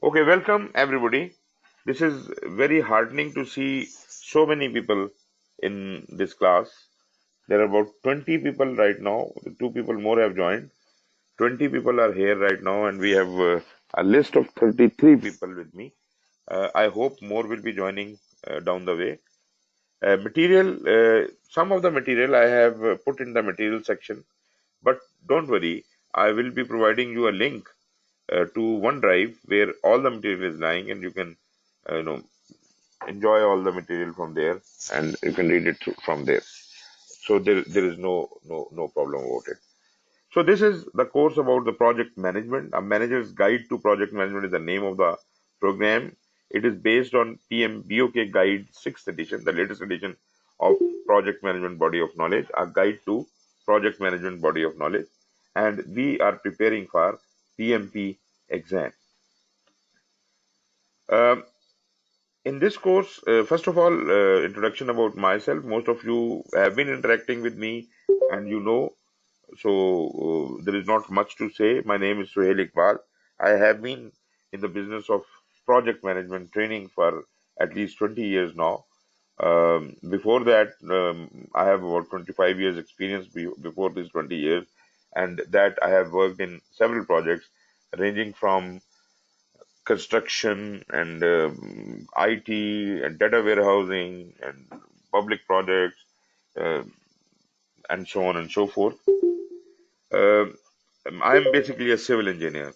Okay, welcome everybody. This is very heartening to see so many people in this class. There are about 20 people right now. Two people more have joined. 20 people are here right now, and we have a list of 33 people with me. I hope more will be joining down the way. Some of the material I have put in the material section, but don't worry, I will be providing you a link to OneDrive where all the material is lying, and you can uh, you know enjoy all the material from there, and you can read it from there. So there is no problem about it. So this is the course about the project management. A manager's guide to project management is the name of the program. It is based on PMBOK guide 6th edition, the latest edition of project management body of knowledge, a guide to project management body of knowledge, and we are preparing for PMP exam. Um, in this course, first of all, introduction about myself. Most of you have been interacting with me, and so there is not much to say. My name is Suhail Iqbal. I have been in the business of project management training for at least 20 years now. Before that, I have about 25 years experience before these 20 years, and that I have worked in several projects ranging from construction and IT and data warehousing and public projects uh, and so on and so forth. Uh, I am basically a civil engineer.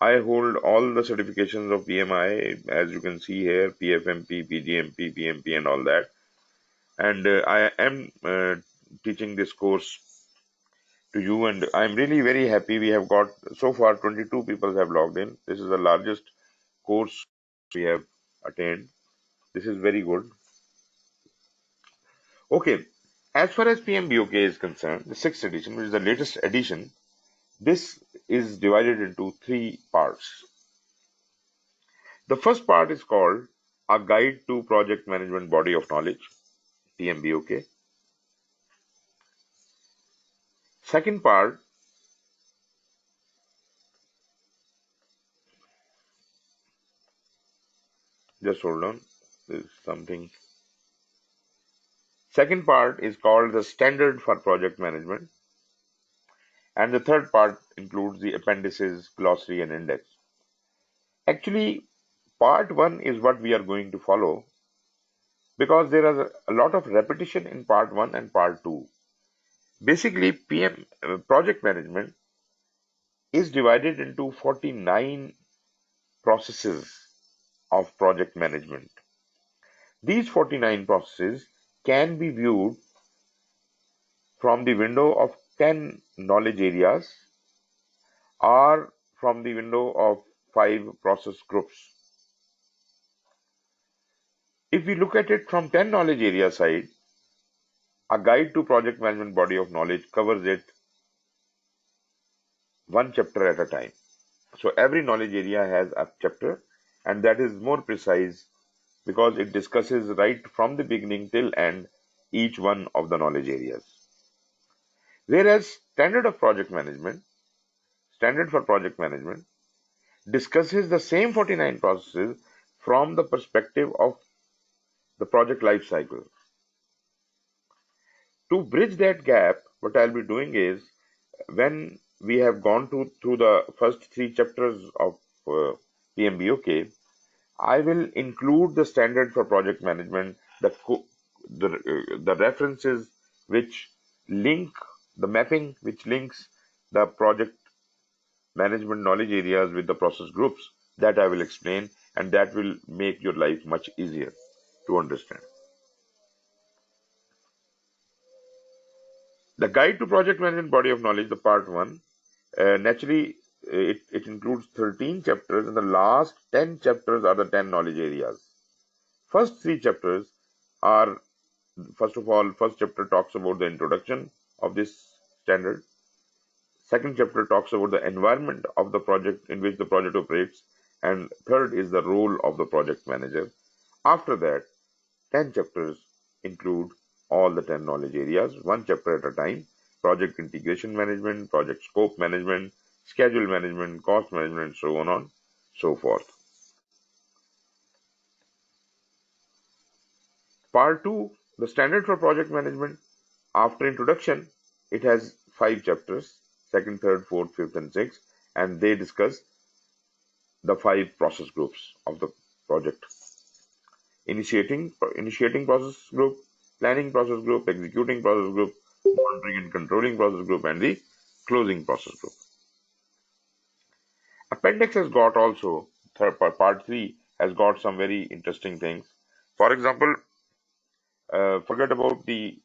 I hold all the certifications of PMI, as you can see here, PFMP, PGMP, PMP, and all that. And I am teaching this course to you, and I'm really very happy. We have got so far 22 people have logged in. This is the largest course we have attained. This is very good. Okay, as far as PMBOK is concerned, the 6th edition, which is the latest edition, this is divided into three parts. The first part is called A Guide to Project Management Body of Knowledge, PMBOK. Second part, just hold on, there's something. Second part is called the Standard for Project Management. And the third part includes the appendices, glossary, and index. Actually, part one is what we are going to follow because there is a lot of repetition in part one and part two. Basically, project management is divided into 49 processes of project management. These 49 processes can be viewed from the window of 10 knowledge areas or from the window of 5 process groups. If we look at it from 10 knowledge area side, a guide to project management body of knowledge covers it one chapter at a time. So every knowledge area has a chapter, and that is more precise because it discusses right from the beginning till end each one of the knowledge areas. Whereas standard for project management discusses the same 49 processes from the perspective of the project life cycle. To bridge that gap, what I'll be doing is when we have gone through the first three chapters of PMBOK, I will include the standard for project management, the references which link the mapping, which links the project management knowledge areas with the process groups. That I will explain, and that will make your life much easier to understand. The Guide to Project Management Body of Knowledge, the part one, naturally it includes 13 chapters, and the last 10 chapters are the 10 knowledge areas. First three chapters are, first of all, first chapter talks about the introduction of this standard. Second chapter talks about the environment of the project in which the project operates, and third is the role of the project manager. After that, 10 chapters include all the 10 knowledge areas, one chapter at a time: project integration management, project scope management, schedule management, cost management, so on. so forth. Part 2, the standard for project management. After introduction, it has 5 chapters, second, third, fourth, fifth, and sixth, and they discuss the 5 process groups of the project. Initiating process group, planning process group, executing process group, monitoring and controlling process group, and the closing process group. Appendix has got also, part 3 has got some very interesting things. For example, forget about the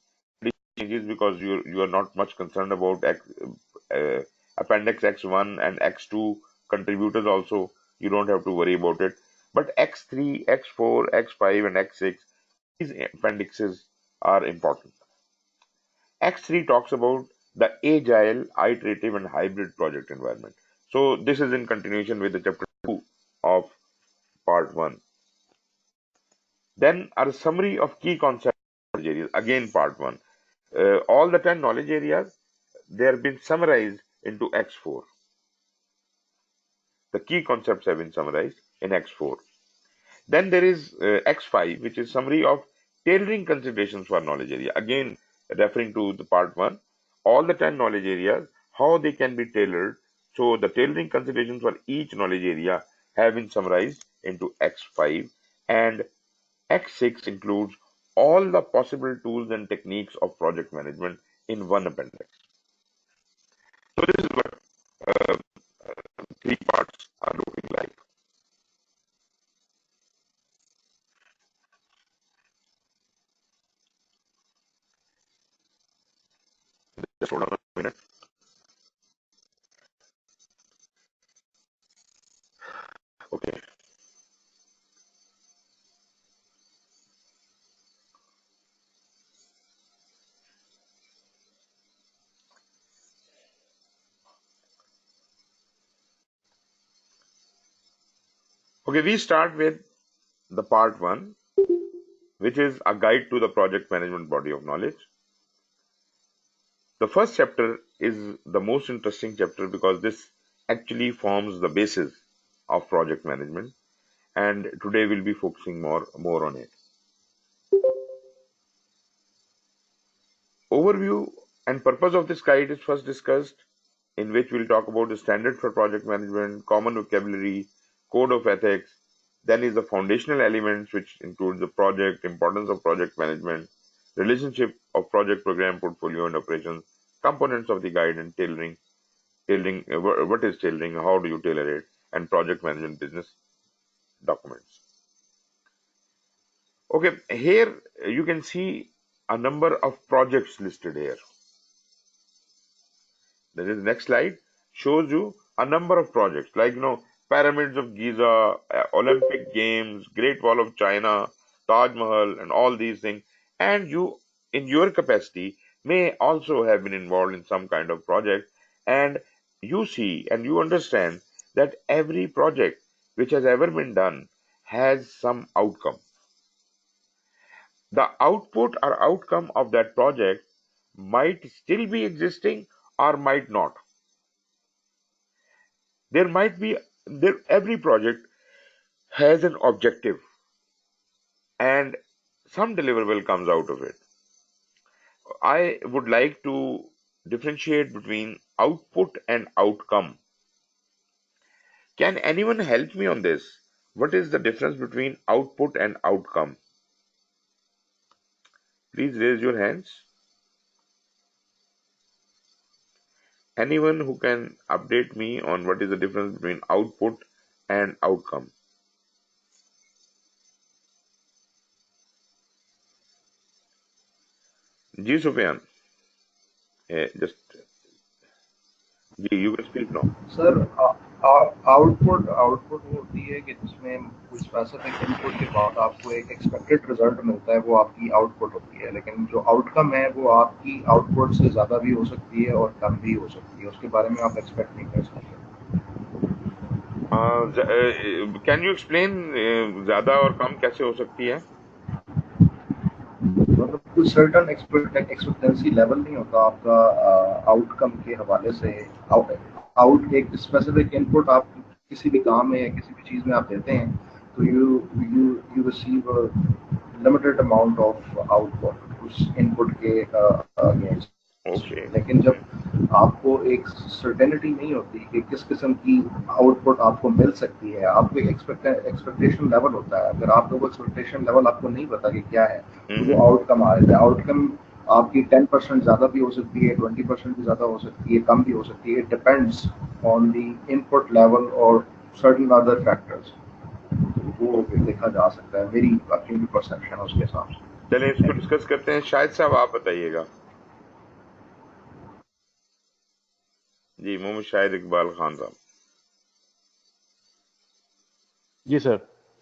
changes because you are not much concerned about appendix X1 and X2 contributors also. You don't have to worry about it. But X3, X4, X5, and X6, these appendixes are important. X3 talks about the agile, iterative, and hybrid project environment. So this is in continuation with the chapter 2 of part 1. Then our summary of key concepts areas, again part 1. All the 10 knowledge areas, they have been summarized into X4. The key concepts have been summarized in X4. Then there is X5, which is summary of tailoring considerations for knowledge area. Again, referring to the part 1, all the 10 knowledge areas, how they can be tailored. So the tailoring considerations for each knowledge area have been summarized into X5, and X6 includes all the possible tools and techniques of project management in one appendix. So this is what 3 parts are looking like. Just hold on a minute. Okay. Okay, we start with the part 1, which is a guide to the project management body of knowledge. The first chapter is the most interesting chapter because this actually forms the basis of project management, and today we'll be focusing more on it. Overview and purpose of this guide is first discussed, in which we'll talk about the standard for project management, common vocabulary, code of ethics. Then is the foundational elements, which includes the project, importance of project management, relationship of project program, portfolio, and operations, components of the guide, and tailoring. What is tailoring? How do you tailor it? And project management business documents. Okay, here you can see a number of projects listed here. Then the next slide shows you a number of projects like pyramids of Giza, Olympic Games, Great Wall of China, Taj Mahal, and all these things. And you, in your capacity, may also have been involved in some kind of project, and you see and you understand that every project which has ever been done has some outcome. The output or outcome of that project might still be existing or might not. There might be every project has an objective and some deliverable comes out of it. I would like to differentiate between output and outcome. Can anyone help me on this? What is the difference between output and outcome? Please raise your hands. Anyone who can update me on what is the difference between output and outcome? Ji Sufyan, just you can speak now. Sir output output वो होती है कि जिसमें कोई specific input के बाद आपको एक एक्सपेक्टेड रिजल्ट मिलता है, वो आपकी आउटपुट होती है। लेकिन जो आउटकम है वो आपकी आउटपुट से ज़्यादा भी हो सकती है और कम भी हो सकती है, उसके बारे में आप एक्सपेक्ट नहीं कर सकते। कैन यू एक्सप्लेन ज्यादा और कम कैसे हो सकती है? मतलब कुछ सर्टन एक्सपेक्टेंसी लेवल नहीं होता आपका आउटकम के हवाले से। आउट एक स्पेसिफिक इनपुट आप किसी भी काम में या किसी भी चीज़ में आप देते हैं तो you receive limited amount of output उस इनपुट के अगेंस्ट। ओके लेकिन ओके जब आपको एक सर्टेनिटी नहीं होती कि किस किस्म की आउटपुट आपको मिल सकती है, आपको एक एक्सपेक्टेशन लेवल होता है, अगर आप लोगों को एक्सपेक्टेशन लेवल आपको नहीं पता कि क्या है तो वो आउटकम आ जाता है। आउटकम आपकी 10% ज़्यादा भी हो सकती है, 20% भी ज़्यादा हो सकती है, कम भी हो सकती है। It depends on the input level और सर्टन अदर फैक्टर्स। वो फिर देखा जा सकता है, मेरी अपनी परसेप्शन है उसके हिसाब से। चलिए इसको डिस्कस करते हैं। शायद साहब आप बताइएगा। जी, मोहम्मद शाहिद इकबाल खान साहब। Yes, sir.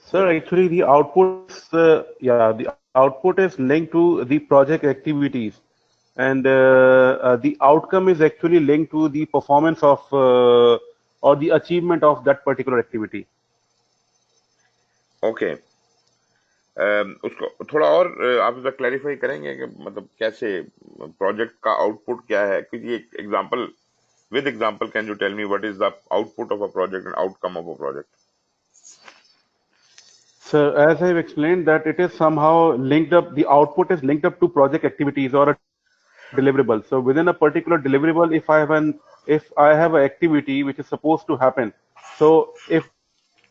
Sir, चलिए। actually, the output is linked to the project activities, and the outcome is actually linked to the performance of or the achievement of that particular activity. Okay, उसको थोड़ा और आप इसका क्लैरिफाई करेंगे कि मतलब कैसे प्रोजेक्ट का आउटपुट क्या है? क्योंकि एक example, with example, can you tell me what is the output of a project and outcome of a project? So, as I've explained, that it is somehow linked up. The output is linked up to project activities or a deliverable. So, within a particular deliverable, if I have an activity which is supposed to happen, so if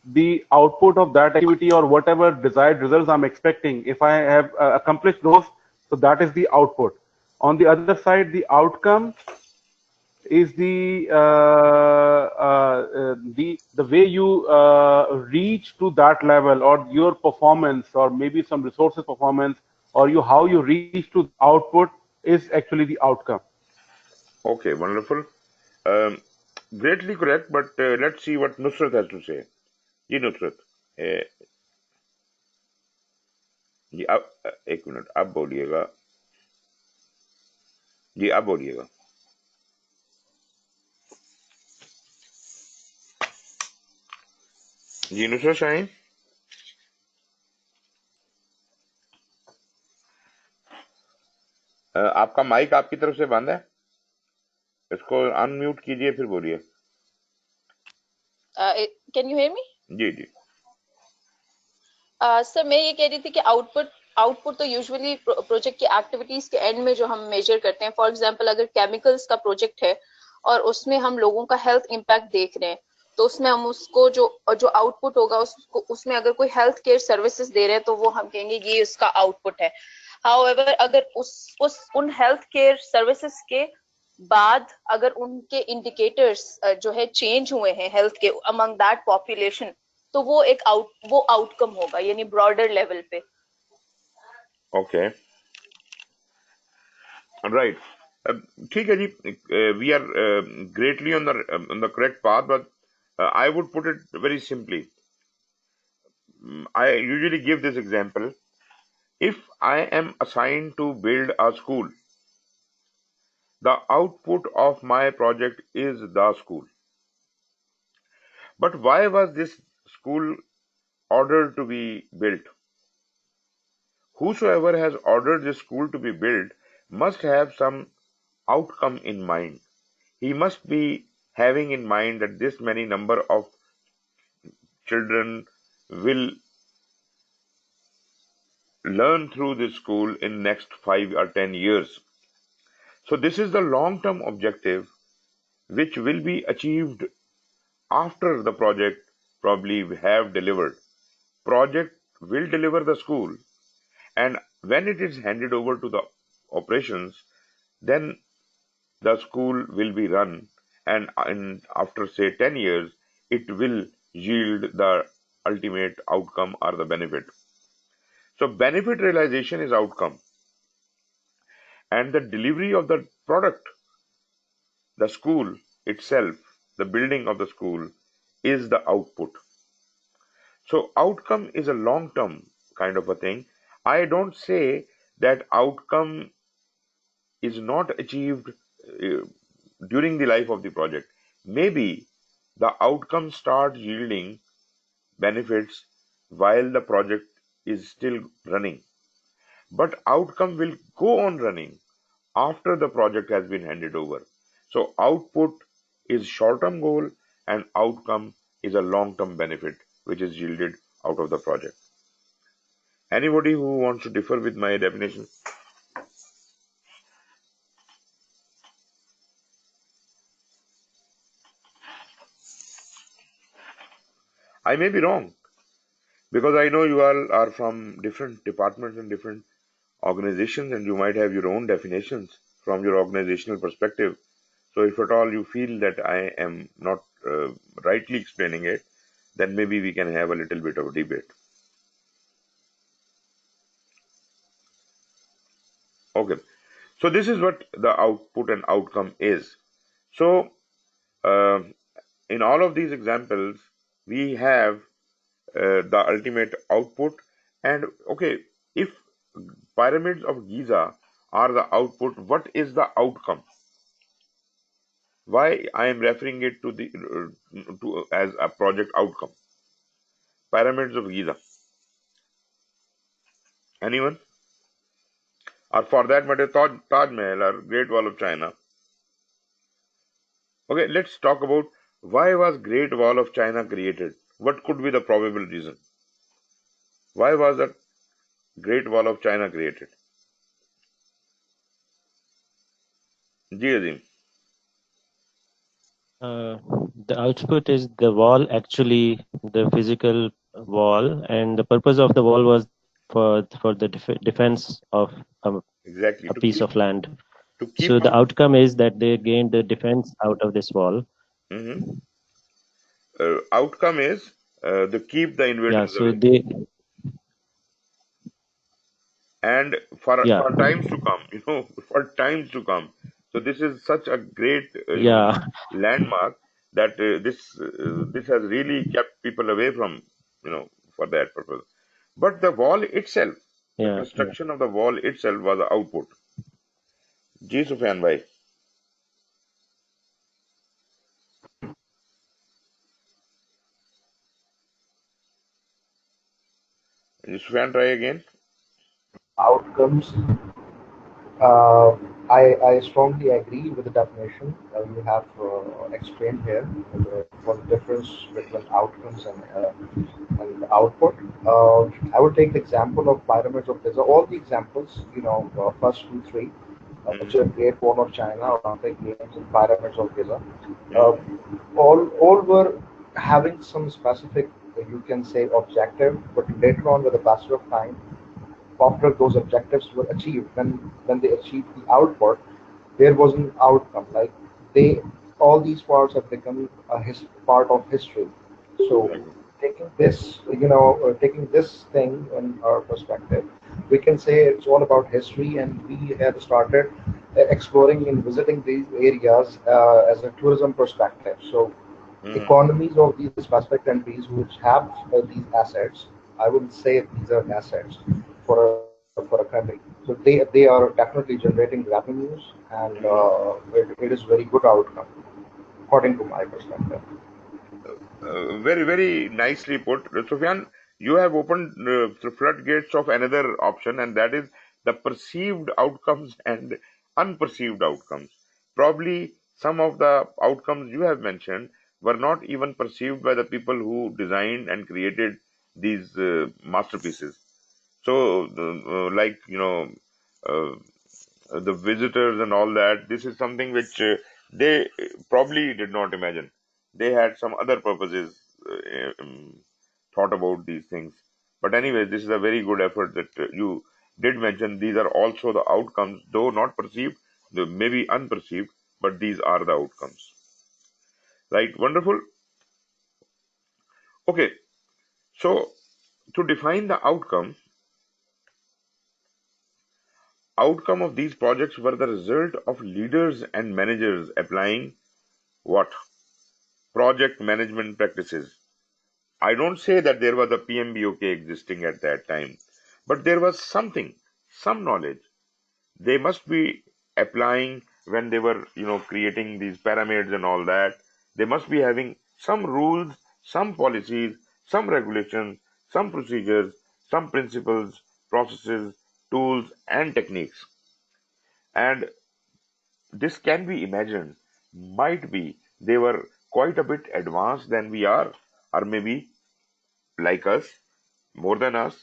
the output of that activity or whatever desired results I'm expecting, if I have accomplished those, so that is the output. On the other side, the outcome is the way you reach to that level, or your performance, or maybe some resources performance, or you how you reach to the output is actually the outcome. Okay, wonderful. Um, Greatly correct, but let's see what Nusrat has to say. जी नुसरत, जी आप एक minute, आप बोलिएगा। जी आप बोलिएगा। जी नुसरत शाहीन, आपका mic आपकी तरफ से बंद है, इसको अनम्यूट कीजिए फिर बोलिए। Can you hear me? जी जी। सर मैं ये कह रही थी कि आउटपुट तो यूजुअली प्रोजेक्ट की एक्टिविटीज के एंड में जो हम मेजर करते हैं, फॉर एग्जांपल अगर केमिकल्स का प्रोजेक्ट है और उसमें हम लोगों का हेल्थ इम्पैक्ट देख रहे हैं, तो उसमें हम उसको जो जो आउटपुट होगा उसको, उसमें अगर कोई हेल्थ केयर सर्विसेज दे रहे हैं तो वो हम कहेंगे ये उसका आउटपुट है। हाउएवर अगर उन हेल्थ केयर सर्विसेज के बाद अगर उनके इंडिकेटर्स जो है चेंज हुए हैं हेल्थ के अमंग दैट पॉपुलेशन, तो वो वो आउटकम होगा, यानी ब्रॉडर लेवल पे। ओके, राइट, ठीक है जी। We are greatly on the correct path, but I would put it very simply. I usually give this example. If I am assigned to build a school, the output of my project is the school. But why was this school ordered to be built? Whosoever has ordered this school to be built must have some outcome in mind. He must be having in mind that this many number of children will learn through this school in next 5 or 10 years. So this is the long-term objective which will be achieved after the project probably have delivered. Project will deliver the school, and when it is handed over to the operations, then the school will be run, and after say 10 years, it will yield the ultimate outcome or the benefit. So benefit realization is outcome, and the delivery of the product, the school itself, the building of the school, is the output. So outcome is a long term kind of a thing. I don't say that outcome is not achieved during the life of the project. Maybe the outcome starts yielding benefits while the project is still running, but outcome will go on running after the project has been handed over. So output is short term goal and outcome is a long-term benefit which is yielded out of the project. Anybody who wants to differ with my definition? I may be wrong because I know you all are from different departments and different organizations, and you might have your own definitions from your organizational perspective. So if at all you feel that I am not rightly explaining it, then maybe we can have a little bit of a debate. Okay. So this is what the output and outcome is. So uh, in all of these examples, we have the ultimate output. And okay, if pyramids of Giza are the output, what is the outcome? Why I am referring it to the as a project outcome? Pyramids of Giza. Anyone? Or for that matter, Taj Mahal or Great Wall of China. Okay, let's talk about why was Great Wall of China created? What could be the probable reason? Why was the Great Wall of China created? Ji Azim. Uh, the output is the wall, actually the physical wall, and the purpose of the wall was for the defense of Exactly. a piece of land. To keep So the out. outcome is that they gained the defense out of this wall. Mhm. Outcome is to keep the Yeah. invaders So away. they, And for yeah, times to come, for times to come. So this is such a great, yeah, landmark that this has really kept people away from, for that purpose. But the wall itself, the yeah, yeah. construction of the wall itself was the output. Ji Sufyan bhai. Sufyan, try again. Outcomes. Uh, I strongly agree with the definition you have explained here for the difference between outcomes and output. I would take the example of pyramids of Giza. All the examples, first two, three, which Hmm. are Great Wall of China, Olympic Games, and pyramids of Giza, uh, Hmm. all were having some specific, you can say, objective, but later on, with the passage of time, after those objectives were achieved, when they achieved the output, there was an outcome. Like they, all these parts have become part of history. So Exactly. taking this thing in our perspective, we can say it's all about history, and we have started exploring and visiting these areas as a tourism perspective. So Hmm. economies of these specific countries which have these assets, I wouldn't say these are assets for a country. So they are definitely generating revenues, and Hmm. it is very good outcome according to my perspective. Very, very nicely put. Sufyan, you have opened the floodgates of another option, and that is the perceived outcomes and unperceived outcomes. Probably some of the outcomes you have mentioned were not even perceived by the people who designed and created these masterpieces. So, like, uh, the visitors and all that, this is something which they probably did not imagine. They had some other purposes thought about these things. But anyway, this is a very good effort that you did mention. These are also the outcomes, though not perceived, they may be unperceived, but these are the outcomes. Right? Wonderful. Okay, so to define the outcome of these projects were the result of leaders and managers applying what? Project management practices. I don't say that there was a PMBOK existing at that time, but there was something, some knowledge they must be applying when they were, creating these pyramids and all that. They must be having some rules, some policies, some regulations, some procedures, some principles, processes, tools, and techniques. And this can be imagined, might be they were quite a bit advanced than we are. or maybe like us, more than us,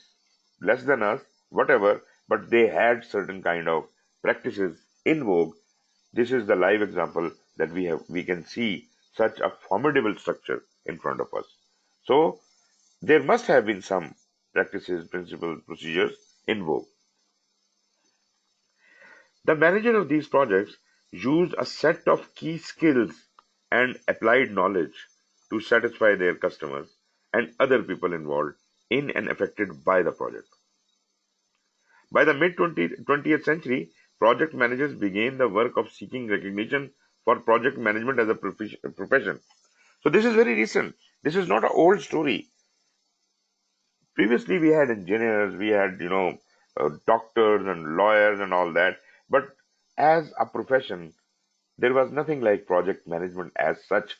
less than us, whatever, but they had certain kind of practices in vogue. This is the live example that we can see such a formidable structure in front of us. So there must have been some practices, principles, procedures in vogue. The manager of these projects used a set of key skills and applied knowledge to satisfy their customers and other people involved in and affected by the project. By the mid 20th century, project managers began the work of seeking recognition for project management as a profession. So this is very recent. This is not an old story. Previously, we had engineers, we had doctors and lawyers and all that, but as a profession, there was nothing like project management as such.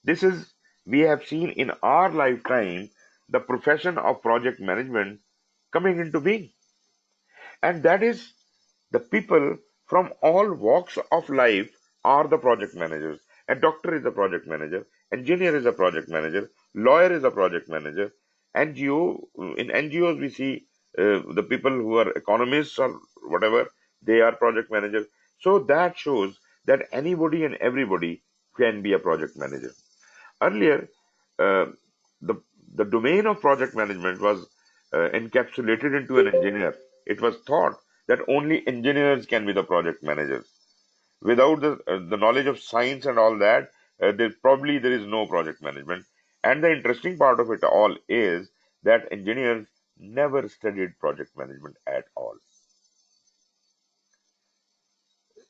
This is we have seen in our lifetime the profession of project management coming into being, and that is the people from all walks of life are the project managers. A doctor is a project manager, engineer is a project manager, lawyer is a project manager. NGO in NGOs we see the people who are economists or whatever, they are project managers. So that shows that anybody and everybody can be a project manager. Earlier, uh, the the domain of project management was encapsulated into an engineer. It was thought that only engineers can be the project managers. Without the knowledge of science and all that, there is no project management. And the interesting part of it all is that engineers never studied project management at all.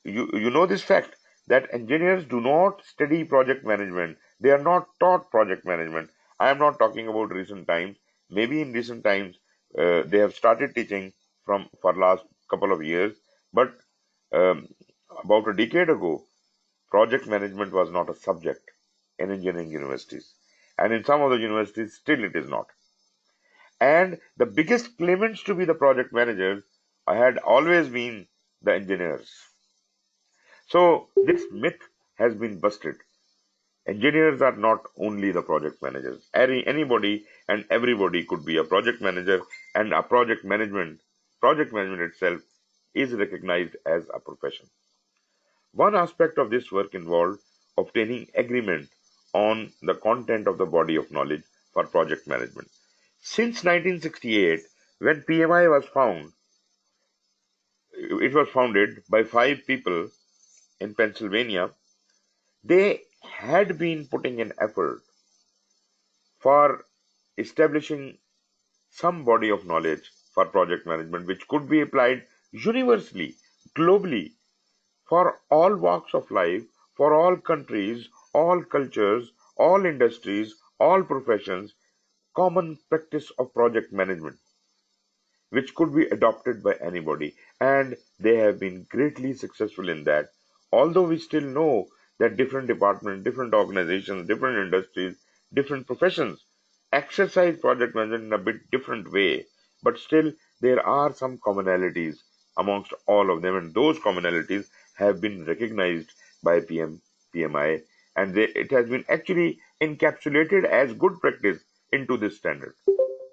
You know this fact that engineers do not study project management. They are not taught project management. I am not talking about recent times. Maybe in recent times they have started teaching from for last couple of years, but um, about a decade ago, project management was not a subject in engineering universities, and in some of the universities still it is not. And the biggest claimants to be the project managers had always been the engineers. So this myth has been busted. Engineers are not only the project managers. Anybody and everybody could be a project manager, and a project management itself is recognized as a profession. One aspect of this work involved obtaining agreement on the content of the body of knowledge for project management. Since 1968, when PMI was found, it was founded by 5 people in Pennsylvania. They had been putting an effort for establishing some body of knowledge for project management which could be applied universally, globally, for all walks of life, for all countries, all cultures, all industries, all professions, common practice of project management, which could be adopted by anybody. And they have been greatly successful in that. Although we still know that different departments, different organizations, different industries, different professions exercise project management in a bit different way, but still there are some commonalities amongst all of them, and those commonalities have been recognized by PMI, and it has been actually encapsulated as good practice into this standard.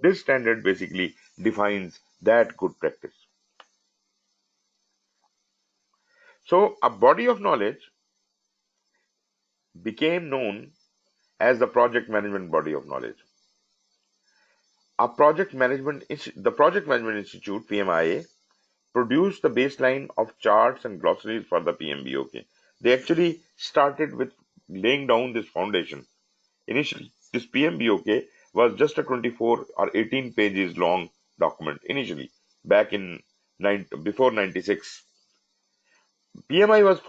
This standard basically defines that good practice. So, a body of knowledge became known as the project management body of knowledge. The Project Management Institute (PMIA) produced the baseline of charts and glossaries for the PMBOK. They actually started with laying down this foundation. Initially, this PMBOK was just a 24 or 18 pages long document initially, back in before 96. PMI was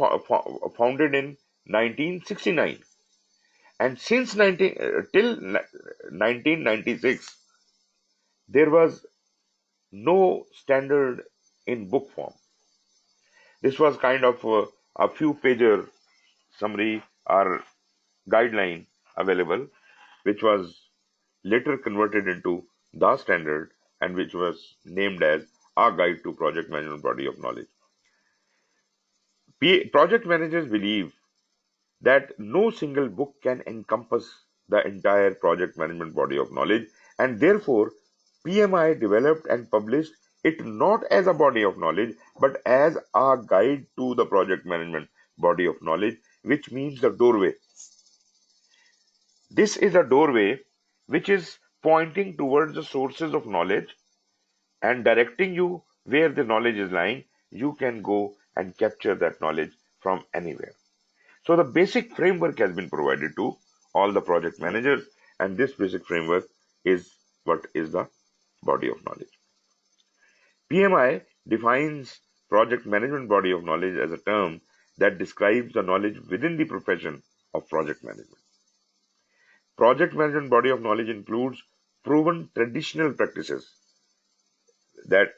founded in 1969, and since till 1996, there was no standard in book form. This was kind of a few pager summary or guideline available, which was later converted into the standard and which was named as a guide to project management body of knowledge. Project managers believe that no single book can encompass the entire project management body of knowledge, and therefore PMI developed and published it not as a body of knowledge but as a guide to the project management body of knowledge, which means the doorway. This is a doorway which is pointing towards the sources of knowledge and directing you where the knowledge is lying. You can go and capture that knowledge from anywhere. So the basic framework has been provided to all the project managers, and this basic framework is what is the body of knowledge. PMI defines project management body of knowledge as a term that describes the knowledge within the profession of project management. Project management body of knowledge includes proven traditional practices that